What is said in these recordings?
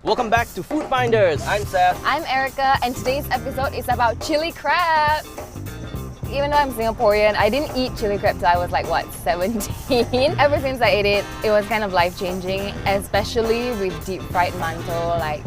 Welcome back to Food Finders. I'm Seth. I'm Erica, and today's episode is about chili crab. Even though I'm Singaporean, I didn't eat chili crab till I was like, what, 17? Ever since I ate it, it was kind of life-changing, especially with deep-fried mantou.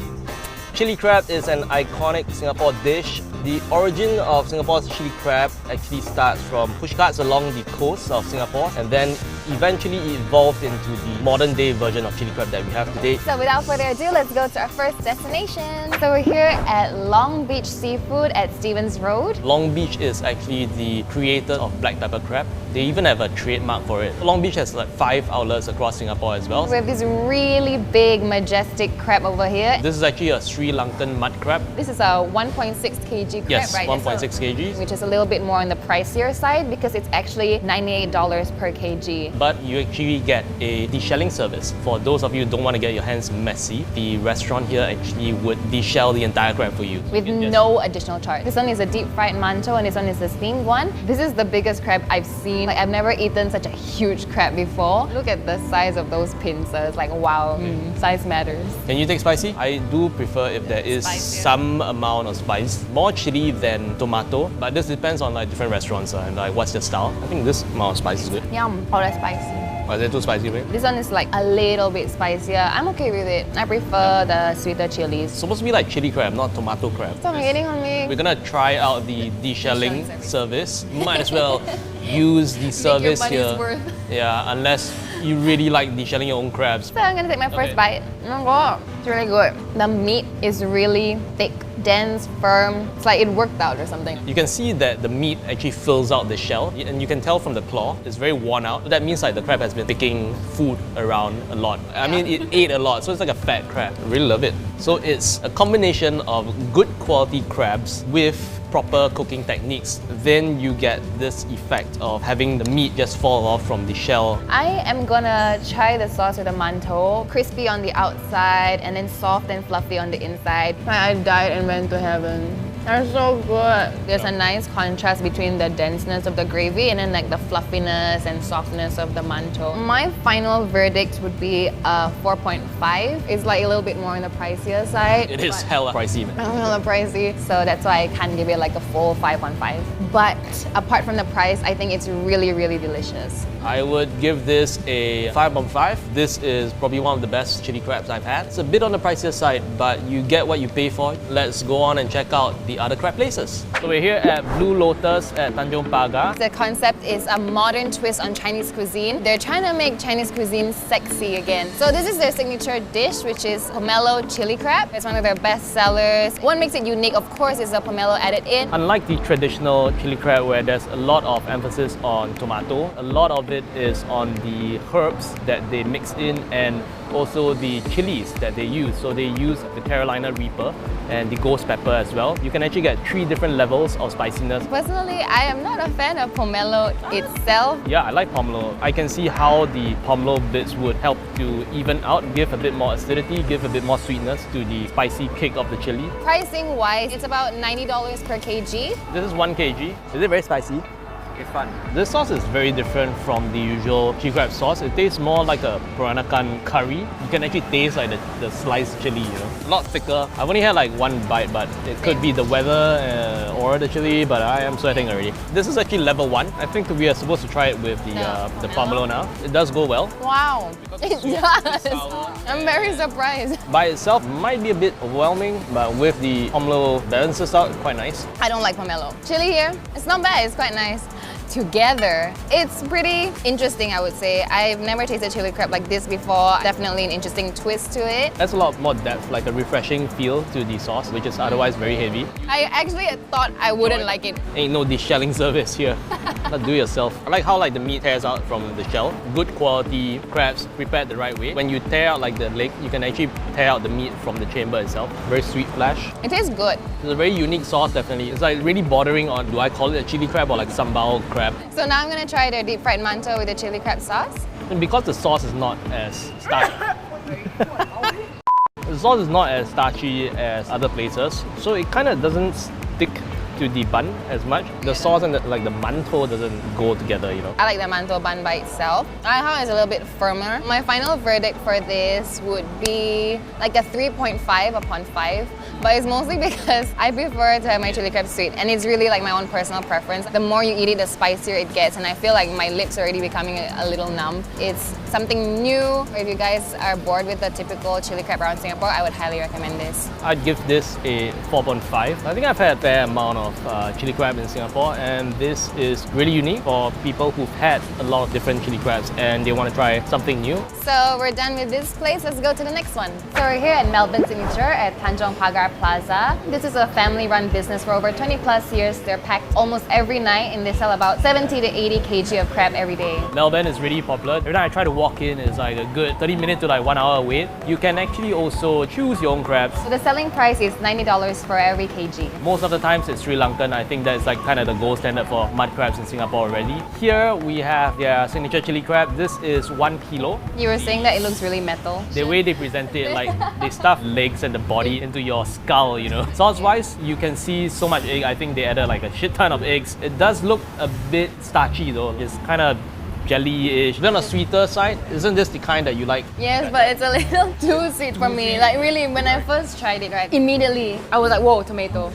Chili crab is an iconic Singapore dish. The origin of Singapore's chili crab actually starts from pushcarts along the coast of Singapore, and then eventually evolved into the modern day version of chili crab that we have today. So without further ado, let's go to our first destination. So we're here at Long Beach Seafood at Stevens Road. Long Beach is actually the creator of black pepper crab. They even have a trademark for it. Long Beach has like 5 outlets across Singapore as well. We have this really big, majestic crab over here. This is actually a Sri Lankan mud crab. This is a 1.6 kg crab, Yes, right? 1.6 kg. Which is a little bit more on the pricier side because it's actually $98 per kg. But you actually get a deshelling service. For those of you who don't want to get your hands messy, the restaurant here actually would deshell the entire crab for you. With no additional charge. This one is a deep fried mantou and this one is a steamed one. This is the biggest crab I've seen. I've never eaten such a huge crab before. Look at the size of those pincers. Wow, size matters. Can you take spicy? I do prefer if there is some amount of spice. More chili than tomato, but this depends on different restaurants and what's the style. I think this amount of spice is good. Yum, oh that's spicy. Or is it too spicy, right? This one is a little bit spicier. I'm okay with it. I prefer the sweeter chilies. It's supposed to be like chili crab, not tomato crab. Stop eating on me. We're gonna try out the deshelling service. Might as well use the service here. Worth. Yeah, unless you really like deshelling your own crabs. So I'm gonna take my first bite. Oh god, it's really good. The meat is really thick, dense, firm. It's like it worked out or something. You can see that the meat actually fills out the shell, and you can tell from the claw, it's very worn out. That means the crab has been picking food around a lot. I mean, it ate a lot, so it's like a fat crab. I really love it. So it's a combination of good quality crabs with proper cooking techniques. Then you get this effect of having the meat just fall off from the shell. I am gonna try the sauce with the mantou. Crispy on the outside and then soft and fluffy on the inside. I died and went to heaven. They're so good. There's a nice contrast between the denseness of the gravy and then the fluffiness and softness of the mantou. My final verdict would be a 4.5. It's a little bit more on the pricier side. It is hella pricey, man. Hella pricey, so that's why I can't give it a full 5.5. But apart from the price, I think it's really, really delicious. I would give this a 5.5. This is probably one of the best chili crabs I've had. It's a bit on the pricier side, but you get what you pay for. Let's go on and check out the other crab places. So we're here at Blue Lotus at Tanjong Pagar. The concept is a modern twist on Chinese cuisine. They're trying to make Chinese cuisine sexy again. So this is their signature dish, which is pomelo chili crab. It's one of their best sellers. What makes it unique, of course, is the pomelo added in. Unlike the traditional chili crab where there's a lot of emphasis on tomato, a lot of it is on the herbs that they mix in and also the chilies that they use. So they use the Carolina Reaper and the ghost pepper as well. You can actually get 3 different levels of spiciness. Personally, I am not a fan of pomelo itself. Yeah, I like pomelo. I can see how the pomelo bits would help to even out, give a bit more acidity, give a bit more sweetness to the spicy kick of the chili. Pricing wise, it's about $90 per kg. This is 1 kg. Is it very spicy? It's fun. This sauce is very different from the usual chili crab sauce. It tastes more like a Peranakan curry. You can actually taste the sliced chili, A lot thicker. I've only had 1 bite, but it could be the weather or the chili, but I am sweating already. This is actually level 1. I think we are supposed to try it with the pomelo now. It does go well. Wow, it does. I'm very surprised. By itself, might be a bit overwhelming, but with the pomelo balances out, quite nice. I don't like pomelo. Chili here, it's not bad, it's quite nice. Together, it's pretty interesting, I would say. I've never tasted chili crab like this before. Definitely an interesting twist to it. There's a lot more depth, a refreshing feel to the sauce, which is otherwise very heavy. I actually thought I wouldn't like it. Ain't no deshelling service here. Not do yourself. I like how the meat tears out from the shell. Good quality crabs prepared the right way. When you tear out the leg, you can actually tear out the meat from the chamber itself. Very sweet flesh. It tastes good. It's a very unique sauce, definitely. It's really bordering on, do I call it a chili crab or sambal crab? So now I'm gonna try their deep fried mantou with the chili crab sauce. And because the sauce is not as starchy, the sauce is not as starchy as other places, so it kind of doesn't stick to the bun as much. The sauce and the mantou doesn't go together, you know. I like the mantou bun by itself. I like how it's a little bit firmer. My final verdict for this would be like a 3.5 upon 5. But it's mostly because I prefer to have my chili crab sweet, and it's really like my own personal preference. The more you eat it, the spicier it gets, and I feel like my lips are already becoming a little numb. It's something new. If you guys are bored with the typical chili crab around Singapore, I would highly recommend this. I'd give this a 4.5. I think I've had a fair amount of chili crab in Singapore, and this is really unique for people who've had a lot of different chili crabs and they want to try something new. So we're done with this place. Let's go to the next one. So we're here at Melbourne Signature at Tanjong Pagar Plaza. This is a family-run business for over 20 plus years. They're packed almost every night and they sell about 70 to 80 kg of crab every day. Melbourne is really popular. Every time I try to walk in, it's like a good 30 minute to like 1 hour wait. You can actually also choose your own crabs. So the selling price is $90 for every kg. Most of the times it's Sri Lankan. I think that's like kind of the gold standard for mud crabs in Singapore already. Here we have their signature chili crab. This is 1 kilo. You were saying that it looks really metal. The way they present it, like they stuff legs and the body into your skull, you know. Sauce-wise, you can see so much egg. I think they added like a shit ton of eggs. It does look a bit starchy though. It's kind of jelly-ish. Then on the sweeter side, isn't this the kind that you like? Yes, but it's a little too sweet for me. Like really, when I first tried it, right, immediately I was like, whoa, tomato.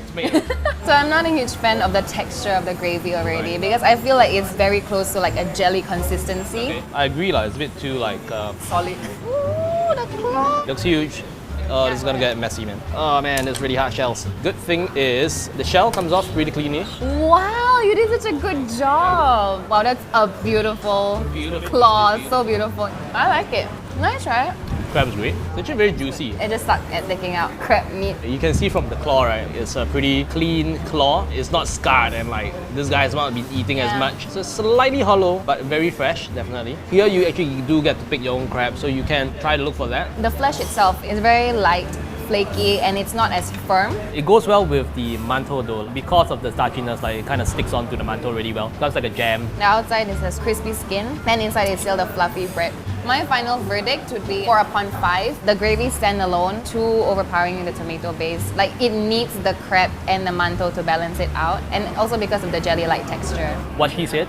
So I'm not a huge fan of the texture of the gravy already because I feel like it's very close to like a jelly consistency. Okay. I agree, like, it's a bit too like... Solid. Ooh, the claw. Looks huge. Oh, this is gonna get messy, man. Oh man, there's really hard shells. Good thing is, the shell comes off pretty cleanish. Wow, you did such a good job. Wow, that's a beautiful claw. So beautiful. I like it. Nice, right? Crab's great. It's actually very juicy. It just sucked at taking out crab meat. You can see from the claw, right? It's a pretty clean claw. It's not scarred and like this guy's not been eating as much. So it's slightly hollow, but very fresh, definitely. Here you actually do get to pick your own crab, so you can try to look for that. The flesh itself is very light, flaky, and it's not as firm. It goes well with the mantou though. Because of the starchiness, like it kind of sticks onto the mantou really well. It looks like a jam. The outside is this crispy skin, and inside is still the fluffy bread. My final verdict would be 4 upon 5. The gravy standalone, too overpowering in the tomato base. Like it needs the crab and the mantou to balance it out, and also because of the jelly-like texture. What he said,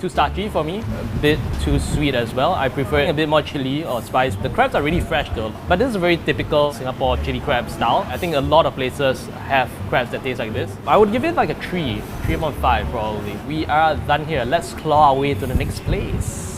too starchy for me, a bit too sweet as well. I prefer a bit more chili or spice. The crabs are really fresh though, but this is a very typical Singapore chili crab style. I think a lot of places have crabs that taste like this. I would give it like a 3 upon 5 probably. We are done here. Let's claw our way to the next place.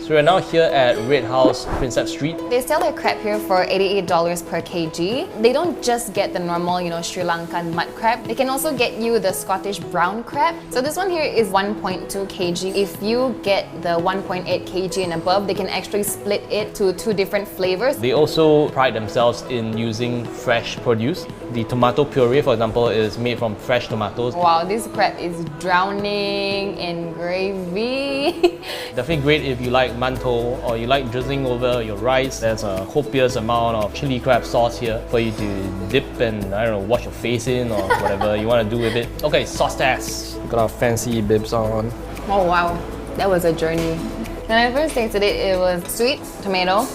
So we're now here at Red House, Princeps Street. They sell their crab here for $88 per kg. They don't just get the normal, Sri Lankan mud crab. They can also get you the Scottish brown crab. So this one here is 1.2 kg. If you get the 1.8 kg and above, they can actually split it to 2 different flavors. They also pride themselves in using fresh produce. The tomato puree, for example, is made from fresh tomatoes. Wow, this crab is drowning in gravy. Definitely great if you like mantou or you like drizzling over your rice. There's a copious amount of chili crab sauce here for you to dip and, I don't know, wash your face in or whatever you want to do with it. Okay, sauce test. Got our fancy bibs on. Oh wow, that was a journey. When I first tasted it, it was sweet, tomato,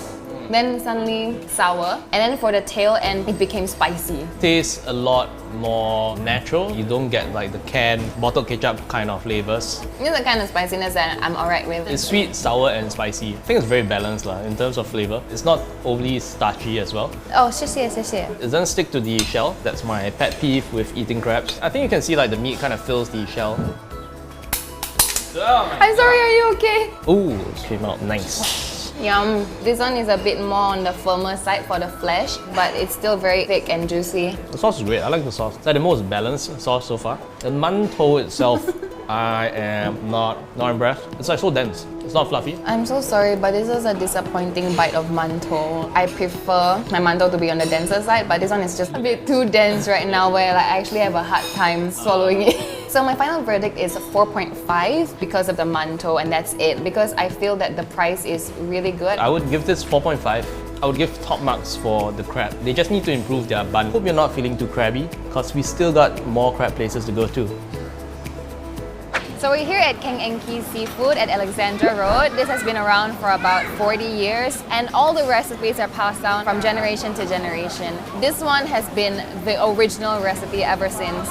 then suddenly sour, and then for the tail end, it became spicy. Tastes a lot more natural. You don't get like the canned bottled ketchup kind of flavors. This is the kind of spiciness that I'm alright with. It's sweet, sour and spicy. I think it's very balanced in terms of flavor. It's not overly starchy as well. Oh, 谢谢, 谢谢. It doesn't stick to the shell. That's my pet peeve with eating crabs. I think you can see like the meat kind of fills the shell. Oh I'm sorry, are you okay? Ooh, it came out nice. Yum. This one is a bit more on the firmer side for the flesh, but it's still very thick and juicy. The sauce is great. I like the sauce. It's like the most balanced sauce so far. The mantou itself, I am not impressed. It's like so dense. It's not fluffy. I'm so sorry, but this is a disappointing bite of mantou. I prefer my mantou to be on the denser side, but this one is just a bit too dense right now where like, I actually have a hard time swallowing it. So my final verdict is 4.5 because of the mantou, and that's it. Because I feel that the price is really good. I would give this 4.5. I would give top marks for the crab. They just need to improve their bun. Hope you're not feeling too crabby, because we still got more crab places to go to. So we're here at King Enki Seafood at Alexandra Road. This has been around for about 40 years and all the recipes are passed down from generation to generation. This one has been the original recipe ever since.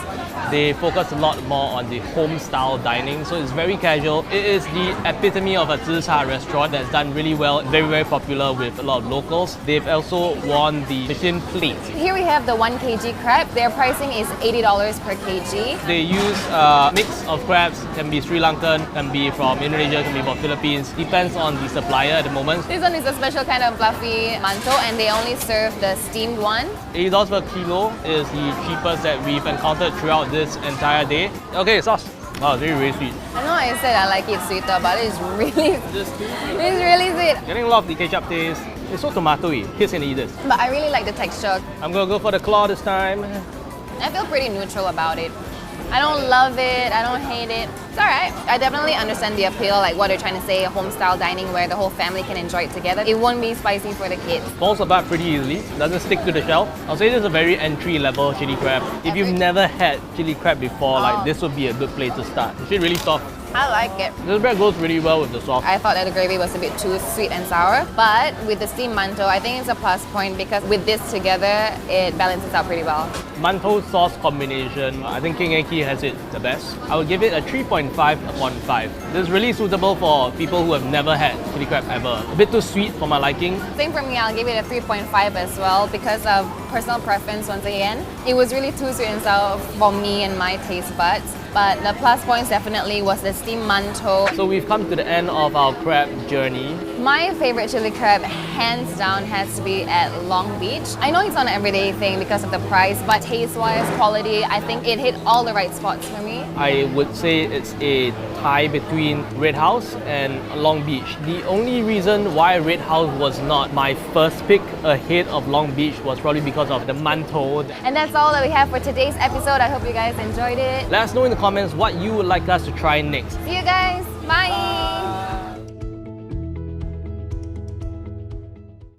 They focus a lot more on the home-style dining, so it's very casual. It is the epitome of a zi cha restaurant that's done really well, very, very popular with a lot of locals. They've also won the Michelin plate. Here we have the 1 kg crab. Their pricing is $80 per kg. They use a mix of crabs, can be Sri Lankan, can be from Indonesia, can be from Philippines. Depends on the supplier at the moment. This one is a special kind of fluffy mantou and they only serve the steamed one. $80 per kilo is the cheapest that we've encountered throughout this entire day. Okay, sauce. Wow, very, very sweet. I know I said I like it sweeter, but it's really sweet. Getting a lot of the ketchup taste. It's so tomatoey. Kids can eat this. But I really like the texture. I'm gonna go for the claw this time. I feel pretty neutral about it. I don't love it, I don't hate it. It's alright. I definitely understand the appeal, like what they're trying to say, home style dining where the whole family can enjoy it together. It won't be spicy for the kids. Falls apart pretty easily, doesn't stick to the shell. I'll say this is a very entry level chili crab. If you've never had chili crab before, like this would be a good place to start. It's really soft. I like it. This bread goes really well with the sauce. I thought that the gravy was a bit too sweet and sour, but with the steamed mantou, I think it's a plus point because with this together, it balances out pretty well. Mantou sauce combination, I think King Enki has it the best. I would give it a 3.5 upon 5. This is really suitable for people who have never had chili crab ever. A bit too sweet for my liking. Same for me, I'll give it a 3.5 as well because of personal preference once again. It was really too sweet and sour for me and my taste buds. But the plus points definitely was the steamed mantou. So we've come to the end of our crab journey. My favorite chili crab, hands down, has to be at Long Beach. I know it's not an everyday thing because of the price, but taste-wise, quality, I think it hit all the right spots for me. I would say it's a tie between Red House and Long Beach. The only reason why Red House was not my first pick ahead of Long Beach was probably because of the mantou. And that's all that we have for today's episode. I hope you guys enjoyed it. Let us know in the comments what you would like us to try next. See you guys. Bye.